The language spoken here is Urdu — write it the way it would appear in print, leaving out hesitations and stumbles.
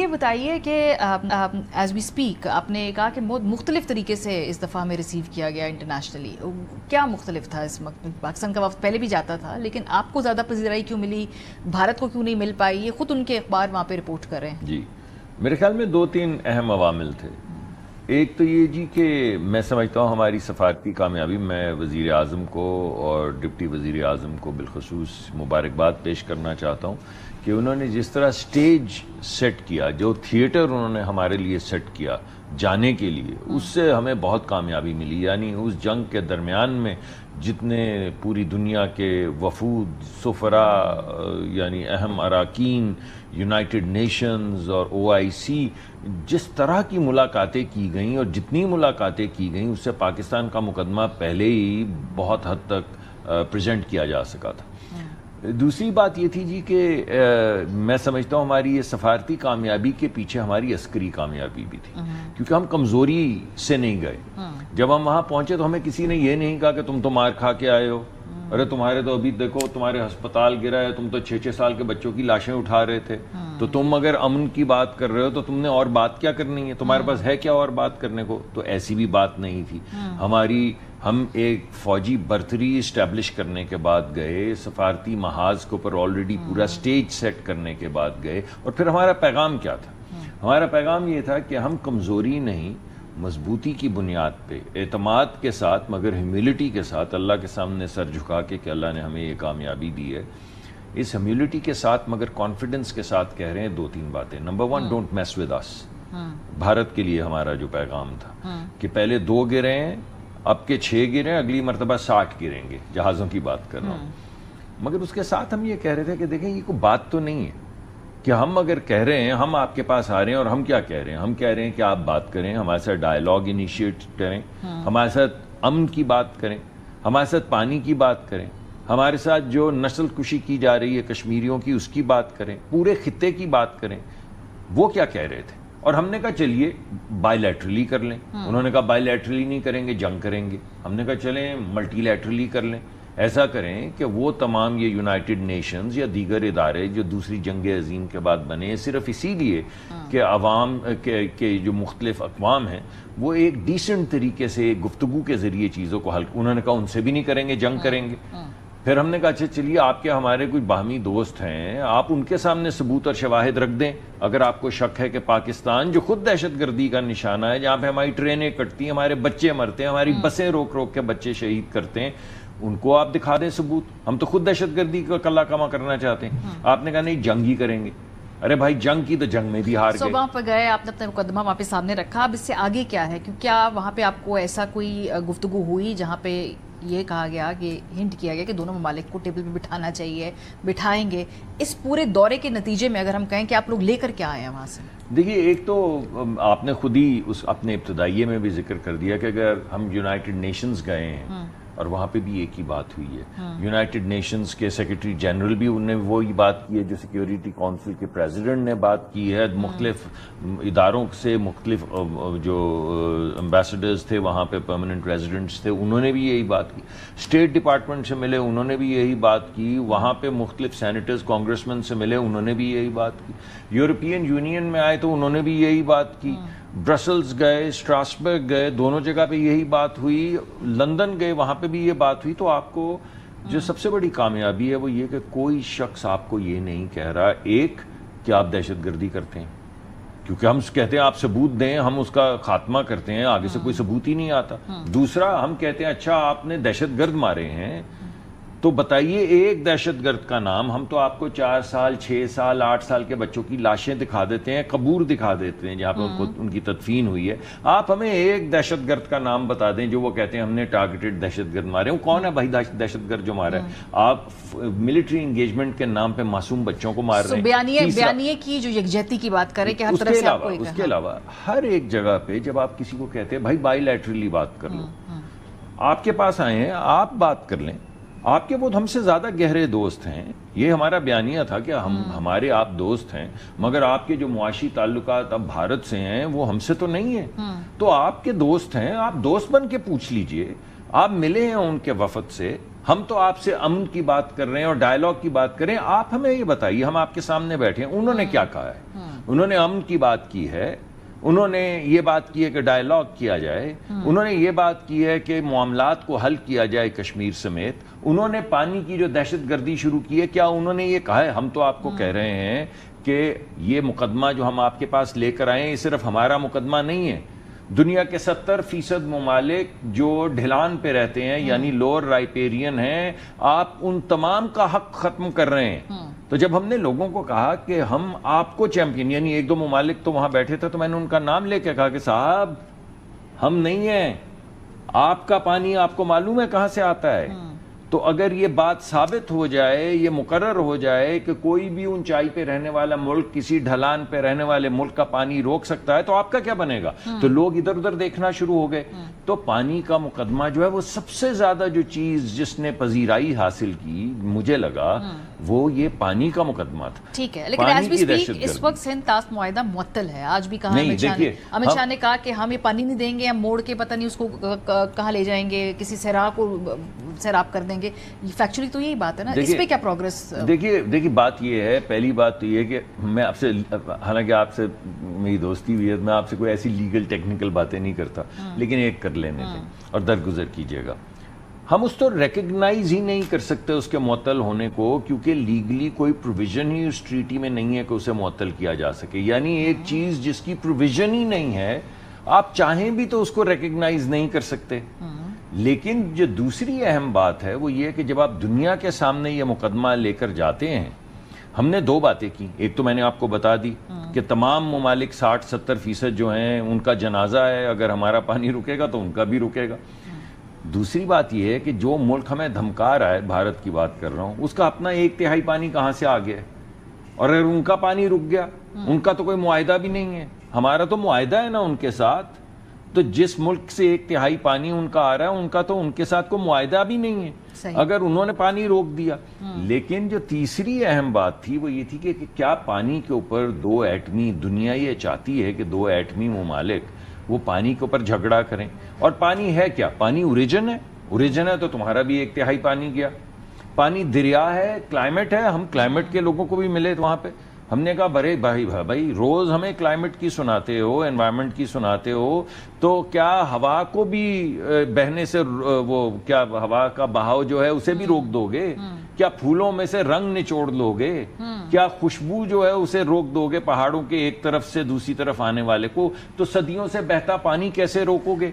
یہ بتائیے کہ ایز وی اسپیک آپ نے کہا کہ بہت مختلف طریقے سے اس دفعہ ہمیں ریسیو کیا گیا انٹرنیشنلی. کیا مختلف تھا اس وقت؟ پاکستان کا وفد پہلے بھی جاتا تھا لیکن آپ کو زیادہ پذیرائی کیوں ملی، بھارت کو کیوں نہیں مل پائی؟ یہ خود ان کے اخبار وہاں پہ رپورٹ کر رہے ہیں. جی میرے خیال میں 2-3 اہم عوامل تھے. ایک تو یہ جی کہ میں سمجھتا ہوں ہماری سفارتی کامیابی، میں وزیر اعظم کو اور ڈپٹی وزیر اعظم کو بالخصوص مبارکباد پیش کرنا چاہتا ہوں کہ انہوں نے جس طرح سٹیج سیٹ کیا، جو تھیٹر انہوں نے ہمارے لیے سیٹ کیا جانے کے لیے، اس سے ہمیں بہت کامیابی ملی. یعنی اس جنگ کے درمیان میں جتنے پوری دنیا کے وفود، سفراء، یعنی اہم اراکین، یونائٹڈ نیشنز اور OIC، جس طرح کی ملاقاتیں کی گئیں اور جتنی ملاقاتیں کی گئیں اس سے پاکستان کا مقدمہ پہلے ہی بہت حد تک پریزنٹ کیا جا سکا تھا. دوسری بات یہ تھی جی کہ میں سمجھتا ہوں ہماری یہ سفارتی کامیابی کے پیچھے ہماری عسکری کامیابی بھی تھی، کیونکہ ہم کمزوری سے نہیں گئے. جب ہم وہاں پہنچے تو ہمیں کسی نے یہ نہیں کہا کہ تم تو مار کھا کے آئے ہو، ارے تمہارے تو ابھی دیکھو تمہارے ہسپتال گرا ہے، تم تو 6-6 سال کے بچوں کی لاشیں اٹھا رہے تھے، تو تم اگر امن کی بات کر رہے ہو تو تم نے اور بات کیا کرنی ہے، تمہارے پاس ہے کیا اور بات کرنے کو؟ تو ایسی بھی بات نہیں تھی. ہم ایک فوجی برتری اسٹیبلش کرنے کے بعد گئے، سفارتی محاذ کے اوپر آلریڈی پورا سٹیج سیٹ کرنے کے بعد گئے. اور پھر ہمارا پیغام کیا تھا؟ ہمارا پیغام یہ تھا کہ ہم کمزوری نہیں، مضبوطی کی بنیاد پہ، اعتماد کے ساتھ مگر ہیوملٹی کے ساتھ اللہ کے سامنے سر جھکا کے کہ اللہ نے ہمیں یہ کامیابی دی ہے، اس ہیوملٹی کے ساتھ مگر کانفیڈنس کے ساتھ کہہ رہے ہیں 2-3 باتیں. Number 1، don't mess with us. Bharat کے لیے ہمارا جو پیغام تھا کہ پہلے 2 گرے ہیں، اب کے 6 گرے ہیں، اگلی مرتبہ 60 گریں گے، جہازوں کی بات کر رہا ہوں. مگر اس کے ساتھ ہم یہ کہہ رہے تھے کہ دیکھیں یہ کوئی بات تو نہیں ہے کہ ہم اگر کہہ رہے ہیں، ہم آپ کے پاس آ رہے ہیں اور ہم کیا کہہ رہے ہیں؟ ہم کہہ رہے ہیں کہ آپ بات کریں، ہمارے ساتھ ڈائیلاگ انیشیٹ کریں، ہمارے ساتھ امن کی بات کریں، ہمارے ساتھ پانی کی بات کریں، ہمارے ساتھ جو نسل کشی کی جا رہی ہے کشمیریوں کی اس کی بات کریں، پورے خطے کی بات کریں. وہ کیا کہہ رہے تھے؟ اور ہم نے کہا چلیے بائی لیٹرلی کر لیں. انہوں نے کہا بائی لیٹرلی نہیں کریں گے، جنگ کریں گے. ہم نے کہا چلیں ملٹی لیٹرلی کر لیں. ایسا کریں کہ وہ تمام یہ یونائٹڈ نیشنز یا دیگر ادارے جو دوسری جنگ عظیم کے بعد بنے صرف اسی لیے کہ عوام کے جو مختلف اقوام ہیں وہ ایک ڈیسنٹ طریقے سے گفتگو کے ذریعے چیزوں کو حل. انہوں نے کہا ان سے بھی نہیں کریں گے، جنگ کریں گے. پھر ہم نے کہا اچھا چلیے آپ کے ہمارے کوئی باہمی دوست ہیں، آپ ان کے سامنے ثبوت اور شواہد رکھ دیں. اگر آپ کو شک ہے کہ پاکستان جو خود دہشت گردی کا نشانہ ہے، جہاں پہ ہماری ٹرینیں کٹتی ہیں، ہمارے بچے مرتے ہیں، ہماری بسیں روک روک کے بچے شہید کرتے ہیں، ان کو آپ دکھا دیں ثبوت. ہم تو خود دہشت گردی کا کلا کما کرنا چاہتے ہیں. آپ نے کہا نہیں جنگ ہی کریں گے. ارے بھائی جنگ کی تو جنگ میں بھی ہار گئے. وہاں پہ گئے، آپ نے اپنا مقدمہ وہاں پہ سامنے رکھا. اب اس سے آگے کیا ہے؟ کیونکہ کیا وہاں پہ آپ کو ایسا کوئی گفتگو ہوئی جہاں پہ یہ کہا گیا کہ ہنٹ کیا گیا کہ دونوں ممالک کو ٹیبل پہ بٹھانا چاہیے، بٹھائیں گے؟ اس پورے دورے کے نتیجے میں اگر ہم کہیں کہ آپ لوگ لے کر کیا آئے ہیں وہاں سے؟ دیکھیے ایک تو آپ نے خود ہی اس اپنے ابتدائیے میں بھی ذکر کر دیا کہ اگر ہم یونائٹڈ نیشنز گئے ہیں اور وہاں پہ بھی ایک ہی بات ہوئی ہے. یونائٹڈ نیشنز کے سیکرٹری جنرل بھی انہوں نے وہی بات کی ہے جو سیکیورٹی کونسل کے پریزیڈنٹ نے بات کی ہے. مختلف اداروں سے مختلف جو امبیسڈرز تھے وہاں پہ، پرماننٹ ریزیڈنٹس تھے، انہوں نے بھی یہی بات کی. اسٹیٹ ڈپارٹمنٹ سے ملے، انہوں نے بھی یہی بات کی. وہاں پہ مختلف سینیٹرز، کانگریس مین سے ملے، انہوں نے بھی یہی بات کی. یورپین یونین میں آئے تو انہوں نے بھی یہی بات کی. برسلز گئے، اسٹراسبرگ گئے، دونوں جگہ پہ یہی بات ہوئی. لندن گئے، وہاں پہ بھی یہ بات ہوئی. تو آپ کو جو سب سے بڑی کامیابی ہے وہ یہ کہ کوئی شخص آپ کو یہ نہیں کہہ رہا ایک کہ آپ دہشت گردی کرتے ہیں، کیونکہ ہم کہتے ہیں آپ ثبوت دیں، ہم اس کا خاتمہ کرتے ہیں، آگے سے کوئی ثبوت ہی نہیں آتا. دوسرا ہم کہتے ہیں اچھا آپ نے دہشت گرد مارے ہیں تو بتائیے ایک دہشت گرد کا نام. ہم تو آپ کو 4 سال 6 سال 8 سال کے بچوں کی لاشیں دکھا دیتے ہیں، قبور دکھا دیتے ہیں جہاں پہ ان کی تدفین ہوئی ہے. آپ ہمیں ایک دہشت گرد کا نام بتا دیں جو وہ کہتے ہیں ہم نے ٹارگیٹڈ دہشت گرد مارے. وہ کون ہے بھائی دہشت گرد جو مارا ہے؟ آپ ملٹری انگیجمنٹ کے نام پہ معصوم بچوں کو مار رہے ہیں. بیانیے کی جو یکجہتی کی بات کریں کہ ہر طرف سے آپ کو اس کے علاوہ ہر ایک جگہ پہ جب آپ کسی کو کہتے ہیں بھائی بائی لیٹرلی بات کر لو، آپ کے پاس آئے ہیں آپ بات کر لیں. آپ کے وہ ہم سے زیادہ گہرے دوست ہیں. یہ ہمارا بیانیہ تھا کہ ہمارے آپ دوست ہیں، مگر آپ کے جو معاشی تعلقات اب بھارت سے ہیں وہ ہم سے تو نہیں ہیں. تو آپ کے دوست ہیں، آپ دوست بن کے پوچھ لیجئے. آپ ملے ہیں ان کے وفد سے، ہم تو آپ سے امن کی بات کر رہے ہیں اور ڈائلاگ کی بات کر رہے ہیں. آپ ہمیں یہ بتائیے, ہم آپ کے سامنے بیٹھے ہیں, انہوں نے کیا کہا ہے؟ انہوں نے امن کی بات کی ہے, انہوں نے یہ بات کی ہے کہ ڈائلاگ کیا جائے, انہوں نے یہ بات کی ہے کہ معاملات کو حل کیا جائے کشمیر سمیت, انہوں نے پانی کی جو دہشت گردی شروع کی ہے, کیا انہوں نے یہ کہا ہے؟ ہم تو آپ کو کہہ رہے ہیں کہ یہ مقدمہ جو ہم آپ کے پاس لے کر آئے ہیں, یہ صرف ہمارا مقدمہ نہیں ہے. دنیا کے 70% ممالک جو ڈھلان پہ رہتے ہیں, یعنی لوور رائپیرین ہیں, آپ ان تمام کا حق ختم کر رہے ہیں. تو جب ہم نے لوگوں کو کہا کہ ہم آپ کو چیمپئن, یعنی ایک دو ممالک تو وہاں بیٹھے تھے, تو میں نے ان کا نام لے کے کہا کہ صاحب ہم نہیں ہیں, آپ کا پانی آپ کو معلوم ہے کہاں سے آتا ہے. تو اگر یہ بات ثابت ہو جائے, یہ مقرر ہو جائے کہ کوئی بھی اونچائی پہ رہنے والا ملک کسی ڈھلان پہ رہنے والے ملک کا پانی روک سکتا ہے, تو آپ کا کیا بنے گا؟ تو لوگ ادھر ادھر دیکھنا شروع ہو گئے. تو پانی کا مقدمہ جو ہے, وہ سب سے زیادہ جو چیز جس نے پذیرائی حاصل کی, مجھے لگا وہ یہ پانی کا مقدمہ تھا. ٹھیک ہے, لیکن ایز وی اسپیک اس وقت سندھ طاس معاہدہ معطل ہے. آج بھی کہا امت شاہ نے کہا کہ ہم یہ پانی نہیں دیں گے, ہم موڑ کے پتہ نہیں اس کو کہاں لے جائیں گے, کسی صحرا کو سیراب کر دیں گے. فیکچولی تو یہی بات ہے نا, اس پہ کیا پروگرس؟ دیکھیے بات یہ ہے, پہلی بات تو یہ ہے کہ میں آپ سے, حالانکہ آپ سے میری دوستی ہوئی ہے, میں آپ سے کوئی ایسی لیگل ٹیکنیکل باتیں نہیں کرتا, لیکن ایک کر لینے دیں اور درگزر کیجئے گا. ہم اس تو ریکگنائز ہی نہیں کر سکتے اس کے معطل ہونے کو, کیونکہ لیگلی کوئی پروویژن ہی اس ٹریٹی میں نہیں ہے کہ اسے معطل کیا جا سکے. یعنی ایک چیز جس کی پروویژن ہی نہیں ہے, آپ چاہیں بھی تو اس کو ریکگنائز نہیں کر سکتے. لیکن جو دوسری اہم بات ہے وہ یہ کہ جب آپ دنیا کے سامنے یہ مقدمہ لے کر جاتے ہیں, ہم نے دو باتیں کی. ایک تو میں نے آپ کو بتا دی کہ تمام ممالک 60-70% جو ہیں ان کا جنازہ ہے, اگر ہمارا پانی رکے گا تو ان کا بھی رکے گا. دوسری بات یہ ہے کہ جو ملک ہمیں دھمکا رہا ہے, بھارت کی بات کر رہا ہوں, اس کا اپنا 1/3 پانی کہاں سے آ گیا ہے, اور اگر ان کا پانی رک گیا, ان کا تو کوئی معاہدہ بھی نہیں ہے, ہمارا تو معاہدہ ہے نا ان کے ساتھ. تو جس ملک سے 1/3 پانی ان کا آ رہا ہے, ان کا تو ان کے ساتھ کوئی معاہدہ بھی نہیں ہے اگر انہوں نے پانی روک دیا. لیکن جو تیسری اہم بات تھی وہ یہ تھی کہ کیا پانی کے اوپر دو ایٹمی, دنیا یہ چاہتی ہے کہ دو ایٹمی ممالک وہ پانی کے اوپر جھگڑا کریں. اور پانی ہے کیا؟ پانی اوریجن ہے, اوریجن ہے تو تمہارا بھی 1/3 پانی گیا. پانی دریا ہے, کلائمیٹ ہے, ہم کلائمیٹ کے لوگوں کو بھی ملے وہاں پہ. ہم نے کہا برے بھائی روز ہمیں کلائمیٹ کی سناتے ہو, انوائرمنٹ کی سناتے ہو, تو کیا ہوا کو بھی بہنے سے, وہ کیا ہوا کا بہاؤ جو ہے اسے بھی روک دو گے؟ کیا پھولوں میں سے رنگ نچوڑ لو گے؟ کیا خوشبو جو ہے اسے روک دو گے پہاڑوں کے ایک طرف سے دوسری طرف آنے والے کو؟ تو صدیوں سے بہتا پانی کیسے روکو گے؟